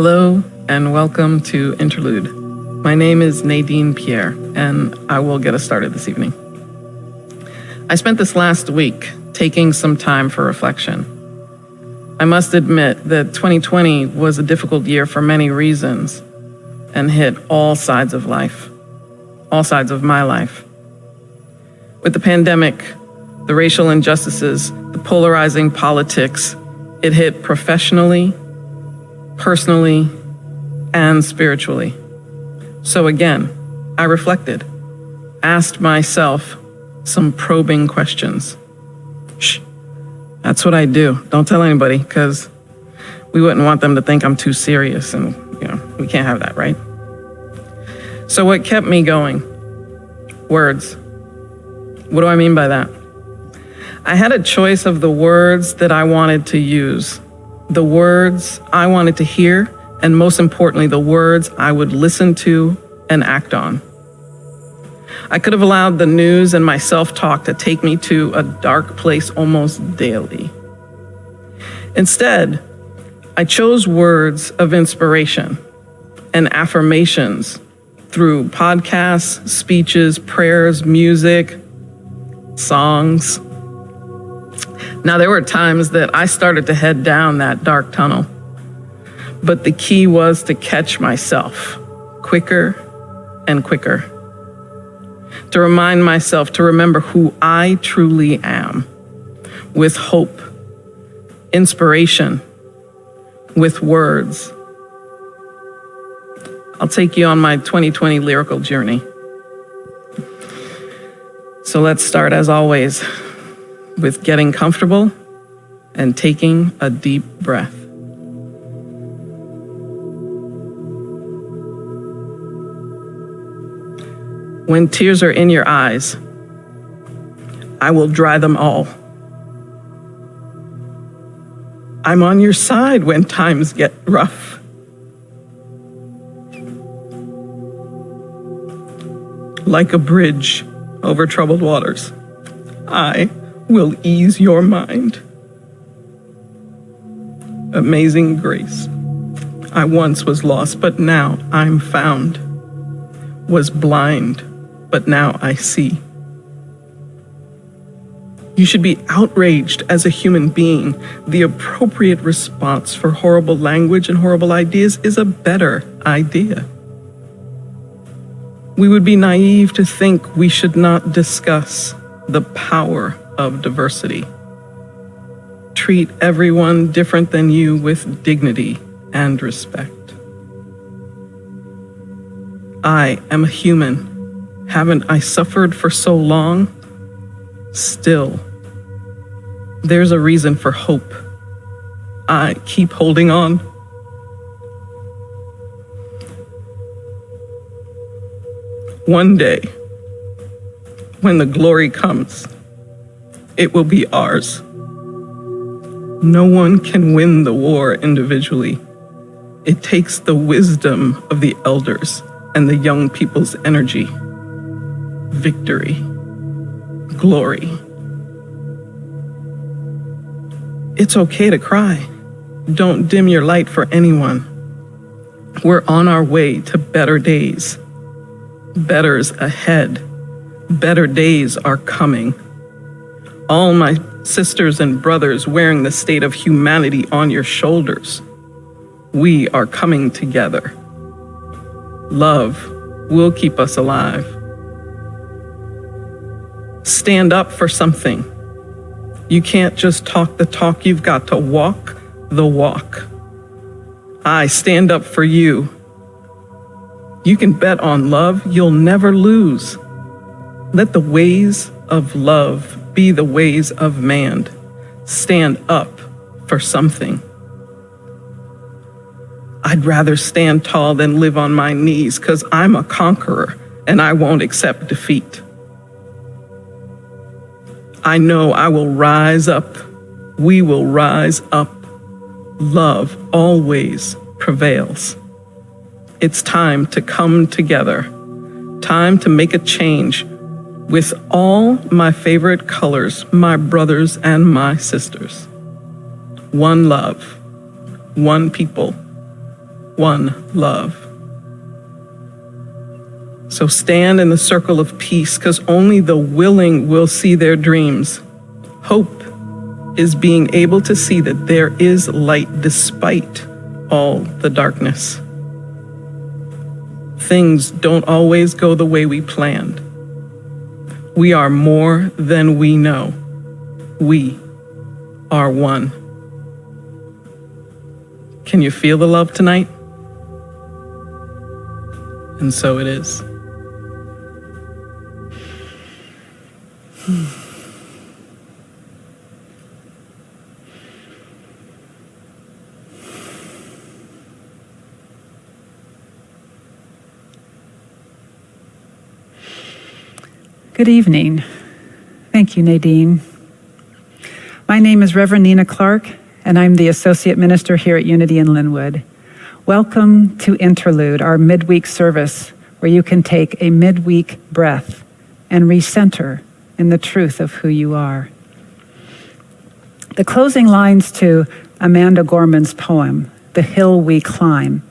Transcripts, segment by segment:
Hello and welcome to Interlude. My name is Nadine Pierre, and I will get us started this evening. I spent this last week taking some time for reflection. I must admit that 2020 was a difficult year for many reasons and hit all sides of life, all sides of my life. With the pandemic, the racial injustices, the polarizing politics, it hit professionally, personally, and spiritually. So again, I reflected, asked myself some probing questions. Shh, that's what I do. Don't tell anybody, because we wouldn't want them to think I'm too serious, and we can't have that, right? So what kept me going? Words. What do I mean by that? I had a choice of the words that I wanted to use, the words I wanted to hear, and most importantly, the words I would listen to and act on. I could have allowed the news and my self-talk to take me to a dark place almost daily. Instead, I chose words of inspiration and affirmations through podcasts, speeches, prayers, music, songs. Now, there were times that I started to head down that dark tunnel, but the key was to catch myself quicker and quicker, to remind myself to remember who I truly am, with hope, inspiration, with words. I'll take you on my 2020 lyrical journey. So let's start, as always, with getting comfortable and taking a deep breath. When tears are in your eyes, I will dry them all. I'm on your side when times get rough. Like a bridge over troubled waters, I will ease your mind. Amazing grace. I once was lost, but now I'm found. Was blind, but now I see. You should be outraged as a human being. The appropriate response for horrible language and horrible ideas is a better idea. We would be naive to think we should not discuss the power of diversity. Treat everyone different than you with dignity and respect. I am a human. Haven't I suffered for so long? Still, there's a reason for hope. I keep holding on. One day, when the glory comes, it will be ours. No one can win the war individually. It takes the wisdom of the elders and the young people's energy. Victory. Glory. It's okay to cry. Don't dim your light for anyone. We're on our way to better days. Better's ahead. Better days are coming. All my sisters and brothers wearing the state of humanity on your shoulders. We are coming together. Love will keep us alive. Stand up for something. You can't just talk the talk, you've got to walk the walk. I stand up for you. You can bet on love, you'll never lose. Let the ways of love be the ways of man. Stand up for something. I'd rather stand tall than live on my knees, because I'm a conqueror and I won't accept defeat. I know I will rise up. We will rise up. Love always prevails. It's time to come together. Time to make a change with all my favorite colors, my brothers and my sisters. One love, one people, one love. So stand in the circle of peace, because only the willing will see their dreams. Hope is being able to see that there is light despite all the darkness. Things don't always go the way we planned. We are more than we know. We are one. Can you feel the love tonight? And so it is. Good evening. Thank you, Nadine. My name is Reverend Nina Clark, and I'm the Associate Minister here at Unity in Lynnwood. Welcome to Interlude, our midweek service, where you can take a midweek breath and recenter in the truth of who you are. The closing lines to Amanda Gorman's poem, The Hill We Climb,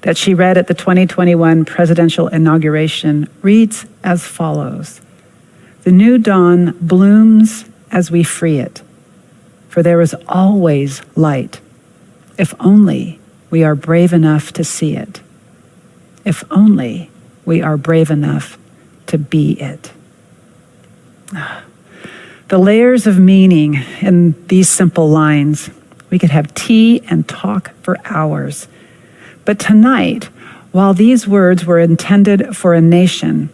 that she read at the 2021 presidential inauguration, reads as follows. The new dawn blooms as we free it, for there is always light, if only we are brave enough to see it, if only we are brave enough to be it. The layers of meaning in these simple lines, we could have tea and talk for hours. But tonight, while these words were intended for a nation,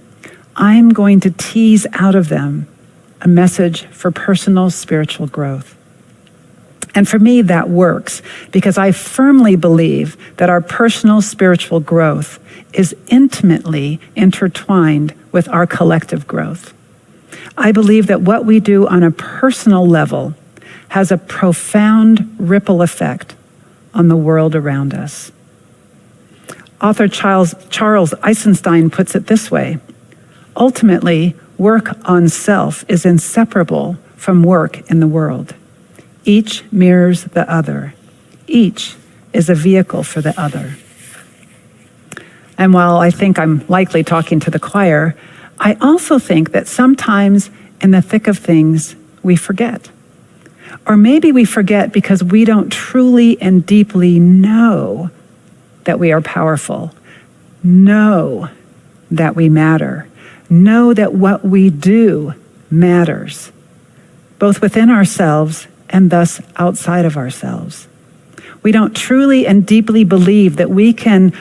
I'm going to tease out of them a message for personal spiritual growth. And for me, that works because I firmly believe that our personal spiritual growth is intimately intertwined with our collective growth. I believe that what we do on a personal level has a profound ripple effect on the world around us. Author Charles Eisenstein puts it this way. Ultimately, work on self is inseparable from work in the world. Each mirrors the other. Each is a vehicle for the other. And while I think I'm likely talking to the choir, I also think that sometimes in the thick of things, we forget. Or maybe we forget because we don't truly and deeply know that we are powerful, know that we matter, know that what we do matters, both within ourselves and thus outside of ourselves. We don't truly and deeply believe that we can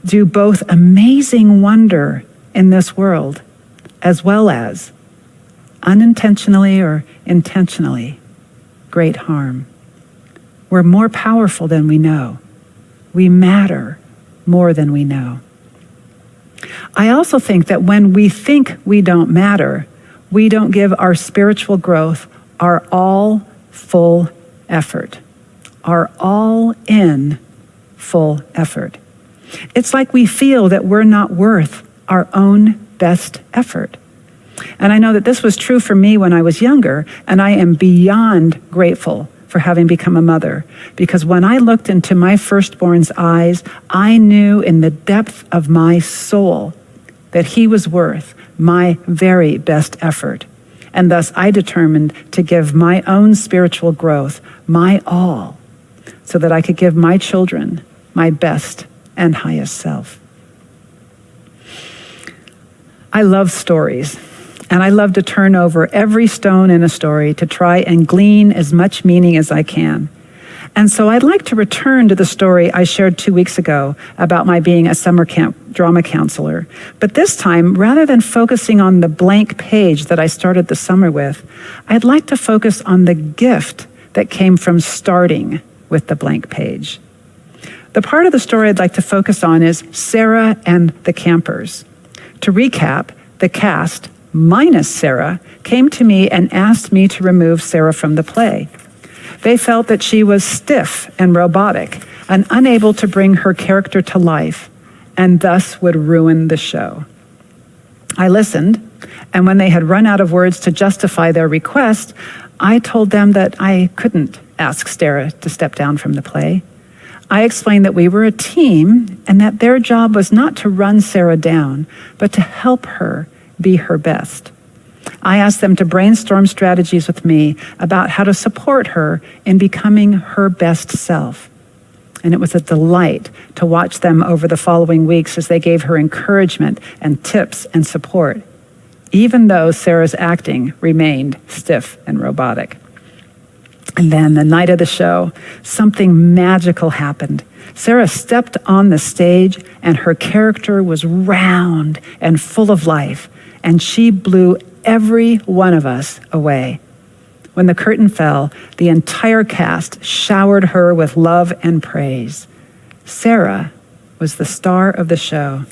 do both amazing wonder in this world, as well as, unintentionally or intentionally, great harm. We're more powerful than we know. We matter more than we know. I also think that when we think we don't matter, we don't give our spiritual growth our all full effort, our all in full effort. It's like we feel that we're not worth our own best effort. And I know that this was true for me when I was younger, and I am beyond grateful for having become a mother, because when I looked into my firstborn's eyes, I knew in the depth of my soul that he was worth my very best effort. And thus I determined to give my own spiritual growth my all, so that I could give my children my best and highest self. I love stories, and I love to turn over every stone in a story to try and glean as much meaning as I can. And so I'd like to return to the story I shared 2 weeks ago about my being a summer camp drama counselor. But this time, rather than focusing on the blank page that I started the summer with, I'd like to focus on the gift that came from starting with the blank page. The part of the story I'd like to focus on is Sarah and the campers. To recap, the cast, minus Sarah, came to me and asked me to remove Sarah from the play. They felt that she was stiff and robotic and unable to bring her character to life, and thus would ruin the show. I listened, and when they had run out of words to justify their request, I told them that I couldn't ask Sarah to step down from the play. I explained that we were a team and that their job was not to run Sarah down, but to help her be her best. I asked them to brainstorm strategies with me about how to support her in becoming her best self. And it was a delight to watch them over the following weeks as they gave her encouragement and tips and support, even though Sarah's acting remained stiff and robotic. And then the night of the show, something magical happened. Sarah stepped on the stage and her character was round and full of life, and she blew every one of us away. When the curtain fell, the entire cast showered her with love and praise. Sarah was the star of the show.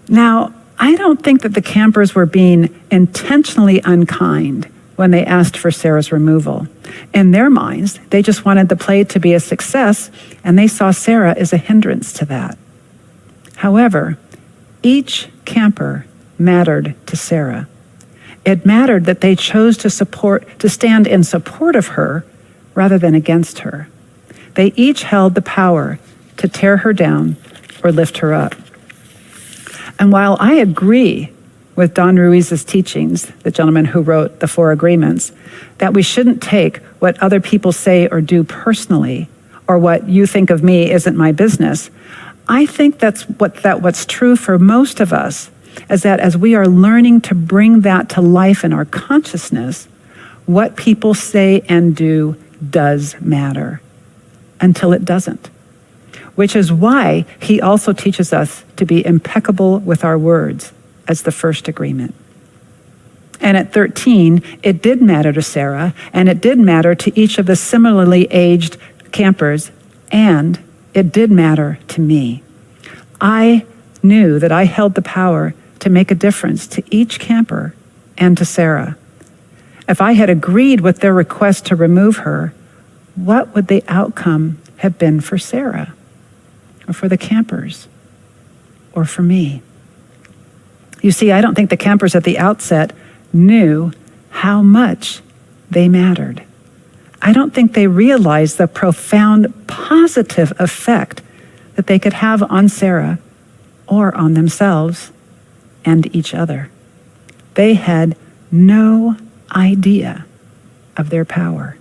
Now, I don't think that the campers were being intentionally unkind when they asked for Sarah's removal. In their minds, they just wanted the play to be a success, and they saw Sarah as a hindrance to that. However, each camper mattered to Sarah. It mattered that they chose to stand in support of her rather than against her. They each held the power to tear her down or lift her up. And while I agree with Don Ruiz's teachings, the gentleman who wrote the 4 Agreements, that we shouldn't take what other people say or do personally, or what you think of me isn't my business, I think what's true for most of us is that as we are learning to bring that to life in our consciousness, what people say and do does matter until it doesn't. Which is why he also teaches us to be impeccable with our words as the first agreement. And at 13, it did matter to Sarah, and it did matter to each of the similarly aged campers, and it did matter to me. I knew that I held the power to make a difference to each camper and to Sarah. If I had agreed with their request to remove her, what would the outcome have been for Sarah, or for the campers, or for me? You see, I don't think the campers at the outset knew how much they mattered. I don't think they realized the profound positive effect that they could have on Sarah or on themselves and each other. They had no idea of their power.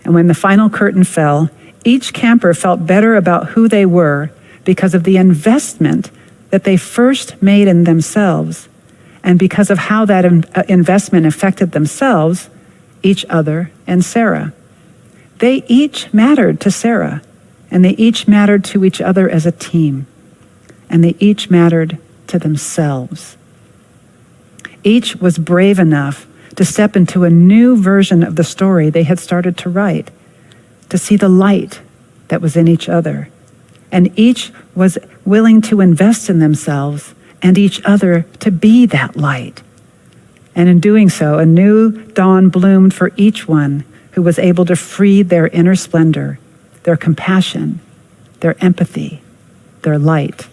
And when the final curtain fell, each camper felt better about who they were because of the investment that they first made in themselves, and because of how that investment affected themselves, each other, and Sarah. They each mattered to Sarah, and they each mattered to each other as a team, and they each mattered to themselves. Each was brave enough to step into a new version of the story they had started to write, to see the light that was in each other. And each was willing to invest in themselves and each other to be that light. And in doing so, a new dawn bloomed for each one who was able to free their inner splendor, their compassion, their empathy, their light.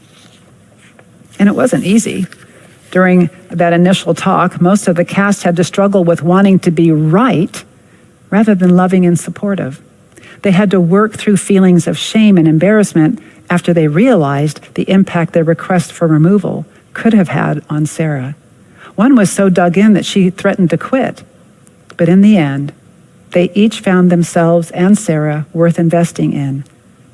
And it wasn't easy. During that initial talk, most of the cast had to struggle with wanting to be right rather than loving and supportive. They had to work through feelings of shame and embarrassment after they realized the impact their request for removal could have had on Sarah. One was so dug in that she threatened to quit. But in the end, they each found themselves and Sarah worth investing in,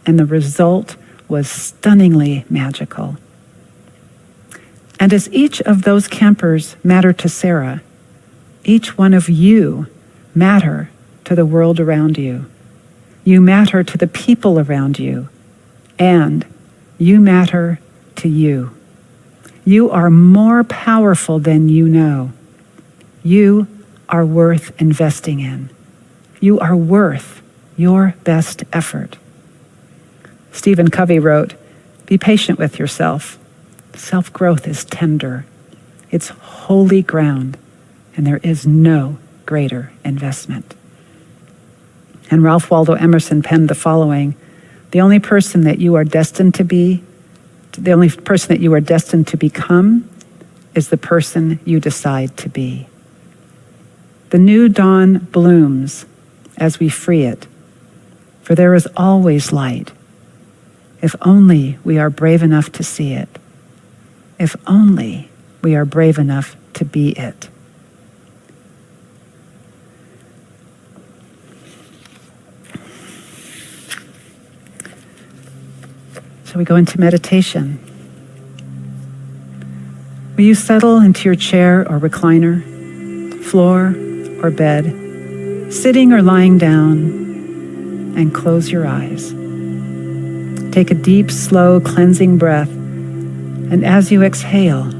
and the result was stunningly magical. And as each of those campers mattered to Sarah, each one of you matter to the world around you. You matter to the people around you, and you matter to you. You are more powerful than you know. You are worth investing in. You are worth your best effort. Stephen Covey wrote, "Be patient with yourself. Self-growth is tender. It's holy ground, and there is no greater investment." And Ralph Waldo Emerson penned the following: "The only person that you are destined to be, the only person that you are destined to become, is the person you decide to be." The new dawn blooms as we free it for there is always light, if only we are brave enough to see it, if only we are brave enough to be it. So we go into meditation. Will you settle into your chair or recliner, floor or bed, sitting or lying down, and close your eyes. Take a deep, slow, cleansing breath, and as you exhale,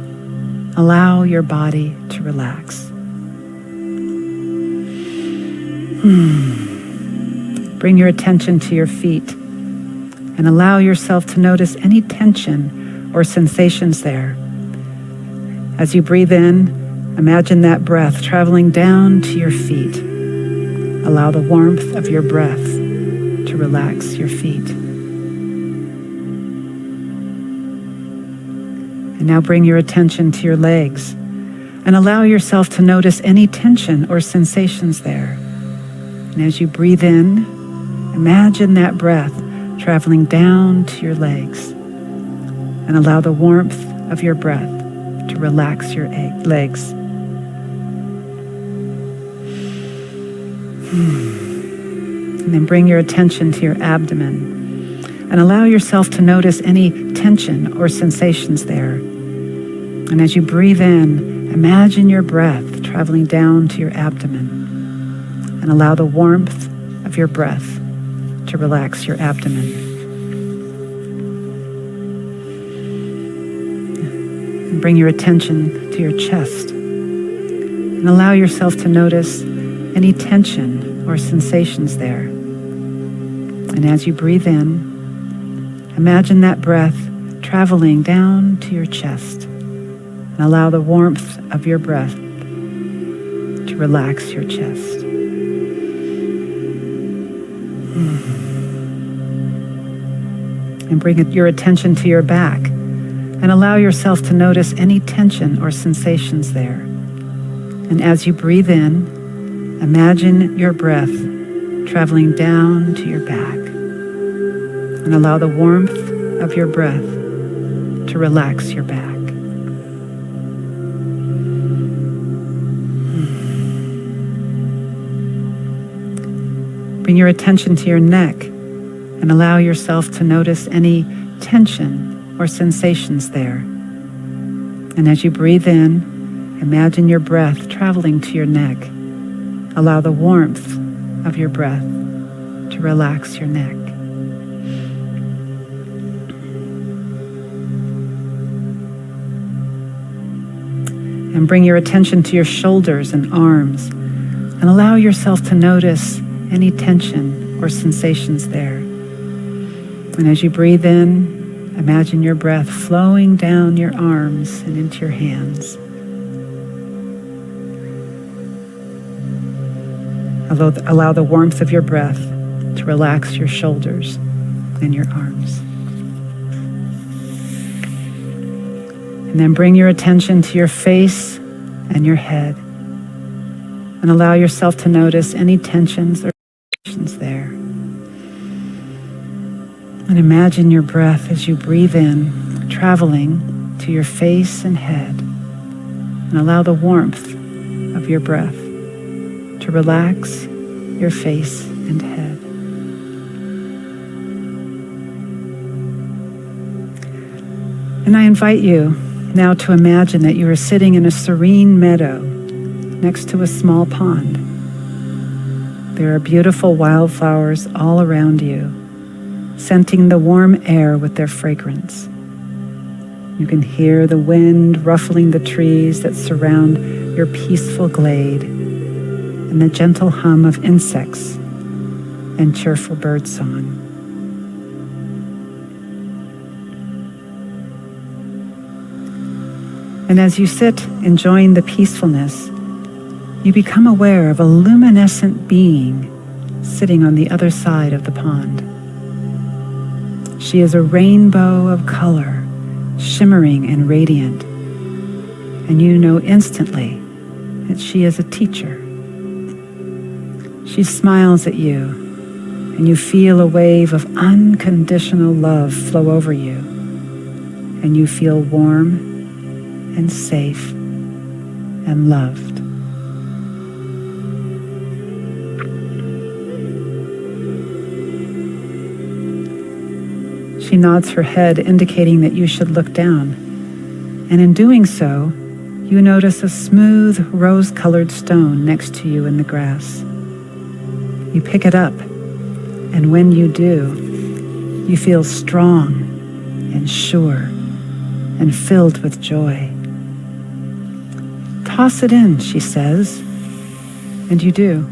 allow your body to relax. Bring your attention to your feet and allow yourself to notice any tension or sensations there. As you breathe in, imagine that breath traveling down to your feet. Allow the warmth of your breath to relax your feet. And now bring your attention to your legs and allow yourself to notice any tension or sensations there. And as you breathe in, imagine that breath traveling down to your legs and allow the warmth of your breath to relax your legs. And then bring your attention to your abdomen and allow yourself to notice any tension or sensations there. And as you breathe in, imagine your breath traveling down to your abdomen and allow the warmth of your breath to relax your abdomen. And bring your attention to your chest and allow yourself to notice any tension or sensations there. And as you breathe in, imagine that breath traveling down to your chest and allow the warmth of your breath to relax your chest. And bring your attention to your back and allow yourself to notice any tension or sensations there. And as you breathe in, imagine your breath traveling down to your back and allow the warmth of your breath to relax your back. Bring your attention to your neck and allow yourself to notice any tension or sensations there. And as you breathe in, imagine your breath traveling to your neck. Allow the warmth of your breath to relax your neck. And bring your attention to your shoulders and arms and allow yourself to notice any tension or sensations there. And as you breathe in, imagine your breath flowing down your arms and into your hands. Allow the warmth of your breath to relax your shoulders and your arms. And then bring your attention to your face and your head and allow yourself to notice any tensions or sensations there. And imagine your breath as you breathe in, traveling to your face and head, and allow the warmth of your breath to relax your face and head. And I invite you now to imagine that you are sitting in a serene meadow next to a small pond. There are beautiful wildflowers all around you, scenting the warm air with their fragrance. You can hear the wind ruffling the trees that surround your peaceful glade and the gentle hum of insects and cheerful birdsong. And as you sit enjoying the peacefulness, you become aware of a luminescent being sitting on the other side of the pond. She is a rainbow of color, shimmering and radiant, and you know instantly that she is a teacher. She smiles at you, and you feel a wave of unconditional love flow over you, and you feel warm and safe and loved. She nods her head, indicating that you should look down. And in doing so, you notice a smooth, rose-colored stone next to you in the grass. You pick it up, and when you do, you feel strong and sure and filled with joy. "Toss it in," she says, and you do.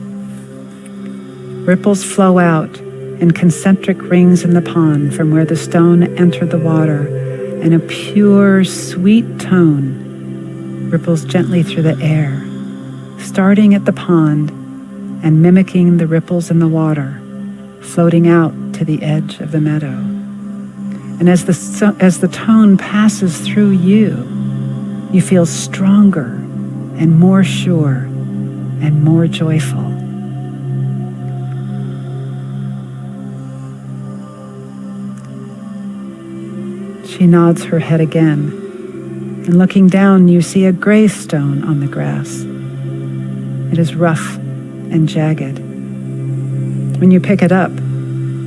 Ripples flow out in concentric rings in the pond from where the stone entered the water, and a pure, sweet tone ripples gently through the air, starting at the pond and mimicking the ripples in the water, floating out to the edge of the meadow. And as the tone passes through you, you feel stronger and more sure and more joyful. She nods her head again, and looking down, you see a gray stone on the grass. It is rough and jagged. When you pick it up,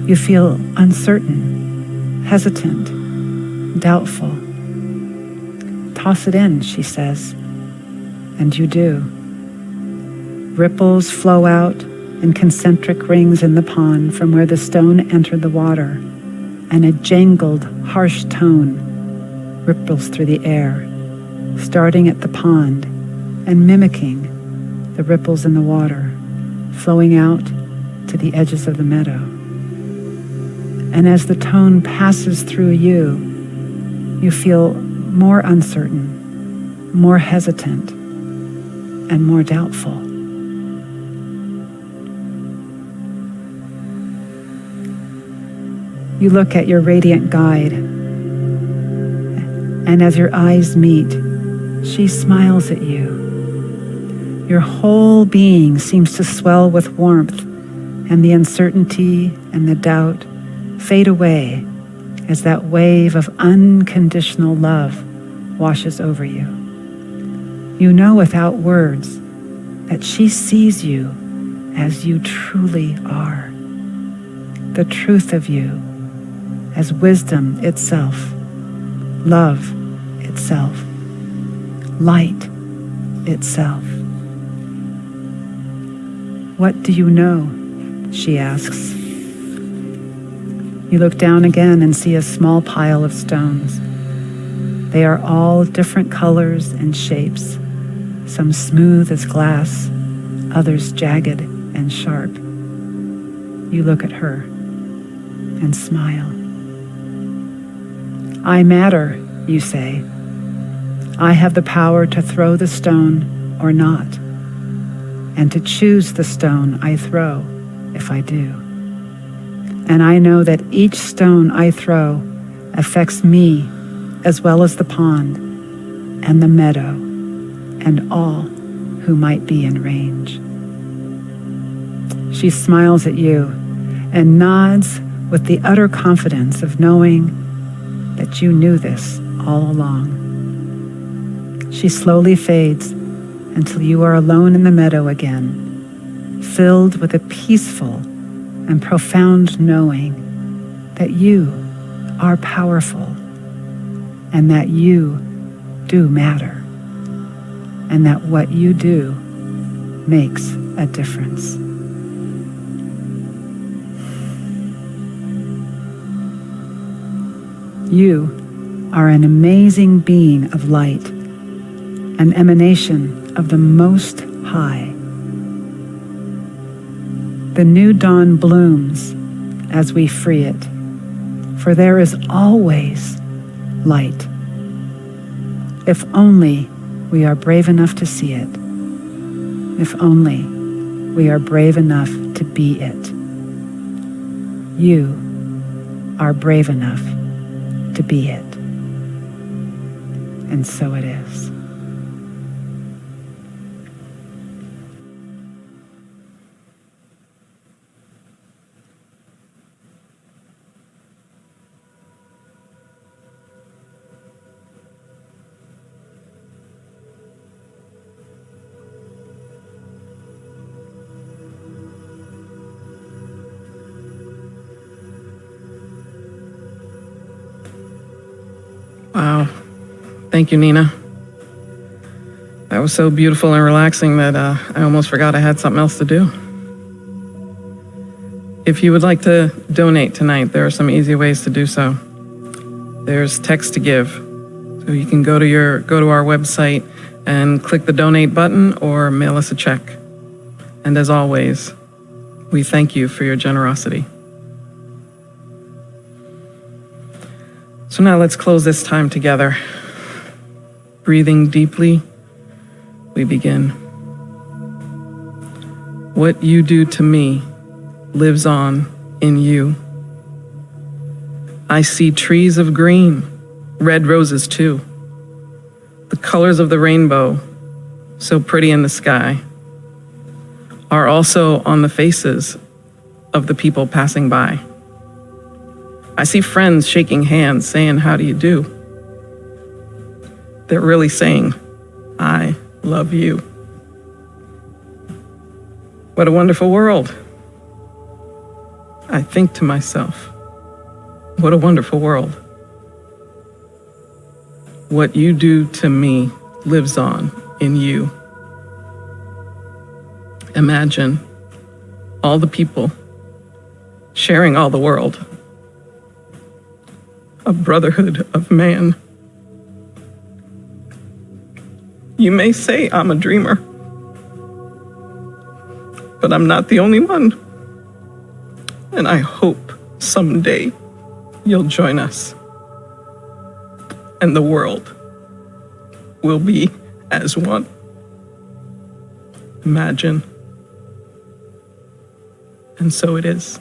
you feel uncertain, hesitant, doubtful. "Toss it in," she says, and you do. Ripples flow out in concentric rings in the pond from where the stone entered the water, and a jangled, harsh tone ripples through the air, starting at the pond and mimicking the ripples in the water, flowing out to the edges of the meadow. And as the tone passes through you, you feel more uncertain, more hesitant, and more doubtful. You look at your radiant guide, and as your eyes meet, she smiles at you. Your whole being seems to swell with warmth, and the uncertainty and the doubt fade away as that wave of unconditional love washes over you. You know without words that she sees you as you truly are, the truth of you as wisdom itself, love itself, light itself. "What do you know?" she asks. You look down again and see a small pile of stones. They are all different colors and shapes, some smooth as glass, others jagged and sharp. You look at her and smile. "I matter," you say. "I have the power to throw the stone or not, and to choose the stone I throw if I do. And I know that each stone I throw affects me as well as the pond and the meadow and all who might be in range." She smiles at you and nods with the utter confidence of knowing that you knew this all along. She slowly fades until you are alone in the meadow again, filled with a peaceful and profound knowing that you are powerful and that you do matter, and that what you do makes a difference. You are an amazing being of light, an emanation of the Most High. The new dawn blooms as we free it, for there is always light. If only we are brave enough to see it. If only we are brave enough to be it. You are brave enough to be it. And so it is. Wow. Thank you, Nina. That was so beautiful and relaxing that I almost forgot I had something else to do. If you would like to donate tonight, there are some easy ways to do so. There's text to give. So you can go to our website and click the donate button or mail us a check. And as always, we thank you for your generosity. So now let's close this time together. Breathing deeply, we begin. What you do to me lives on in you. I see trees of green, red roses too. The colors of the rainbow, so pretty in the sky, are also on the faces of the people passing by. I see friends shaking hands, saying, "How do you do?" They're really saying, "I love you." What a wonderful world. I think to myself, what a wonderful world. What you do to me lives on in you. Imagine all the people sharing all the world. A brotherhood of man. You may say I'm a dreamer, but I'm not the only one. And I hope someday you'll join us and the world will be as one. Imagine. And so it is.